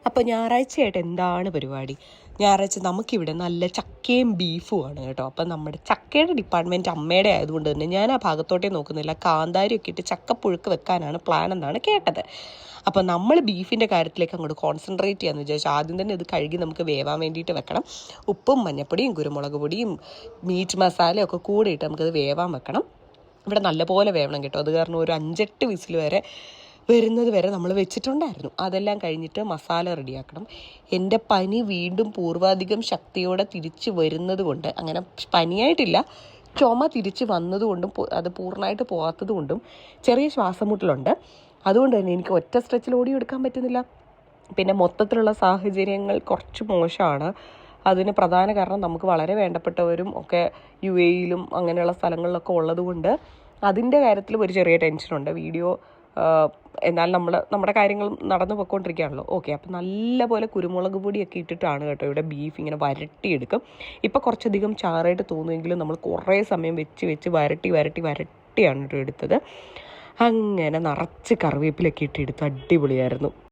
അപ്പോൾ ഞായറാഴ്ചയായിട്ട് എന്താണ് പരിപാടി? ഞായറാഴ്ച നമുക്കിവിടെ നല്ല ചക്കയും ബീഫുമാണ് കേട്ടോ. അപ്പം നമ്മുടെ ചക്കയുടെ ഡിപ്പാർട്ട്മെൻറ്റ് അമ്മയുടെ ആയതുകൊണ്ട് തന്നെ ഞാൻ ആ ഭാഗത്തോട്ടേ നോക്കുന്നില്ല. കാന്താരിയൊക്കെ ഇട്ട് ചക്കപ്പുഴുക്ക് വെക്കാനാണ് പ്ലാൻ എന്നാണ് കേട്ടത്. അപ്പോൾ നമ്മൾ ബീഫിൻ്റെ കാര്യത്തിലേക്ക് അങ്ങോട്ട് കോൺസെൻട്രേറ്റ് ചെയ്യാമെന്ന് വിചാരിച്ചു. ആദ്യം തന്നെ ഇത് കഴുകി നമുക്ക് വേവാൻ വേണ്ടിയിട്ട് വെക്കണം. ഉപ്പും മഞ്ഞപ്പൊടിയും കുരുമുളക് പൊടിയും മീറ്റ് മസാലയൊക്കെ കൂടെ ഇട്ട് നമുക്കത് വേവാൻ വെക്കണം. ഇവിടെ നല്ലപോലെ വേവണം കേട്ടോ. അത് കാരണം ഒരു 5-8 വിസിൽ വരെ വരുന്നത് വരെ നമ്മൾ വെച്ചിട്ടുണ്ടായിരുന്നു. അതെല്ലാം കഴിഞ്ഞിട്ട് മസാല റെഡിയാക്കണം. എൻ്റെ പനി വീണ്ടും പൂർവാധികം ശക്തിയോടെ തിരിച്ച് വരുന്നത് കൊണ്ട്, അങ്ങനെ പനിയായിട്ടില്ല, ചുമ തിരിച്ച് വന്നതുകൊണ്ടും അത് പൂർണ്ണമായിട്ട് പോകാത്തത് കൊണ്ടും ചെറിയ ശ്വാസമുട്ടലുണ്ട്. അതുകൊണ്ട് തന്നെ എനിക്ക് ഒറ്റ സ്ട്രെച്ചിൽ ഓടിയെടുക്കാൻ പറ്റുന്നില്ല. പിന്നെ മൊത്തത്തിലുള്ള സാഹചര്യങ്ങൾ കുറച്ച് മോശമാണ്. അതിന് പ്രധാന കാരണം നമുക്ക് വളരെ വേണ്ടപ്പെട്ടവരും ഒക്കെ UAE-യിലും അങ്ങനെയുള്ള സ്ഥലങ്ങളിലൊക്കെ ഉള്ളത് കൊണ്ട് അതിൻ്റെ കാര്യത്തിൽ ഒരു ചെറിയ ടെൻഷനുണ്ട്. വീഡിയോ എന്നാൽ നമ്മുടെ കാര്യങ്ങൾ നടന്നു പോയിക്കൊണ്ടിരിക്കുകയാണല്ലോ. ഓക്കെ, അപ്പം നല്ലപോലെ കുരുമുളക് പൊടിയൊക്കെ ഇട്ടിട്ടാണ് കേട്ടോ ഇവിടെ ബീഫ് ഇങ്ങനെ വരട്ടിയെടുക്കും. ഇപ്പോൾ കുറച്ചധികം ചാറായിട്ട് തോന്നുമെങ്കിലും നമ്മൾ കുറേ സമയം വെച്ച് വരട്ടിയാണ് കേട്ടോ എടുത്തത്. അങ്ങനെ നിറച്ച് കറിവേപ്പിലൊക്കെ ഇട്ടെടുത്ത് അടിപൊളിയായിരുന്നു.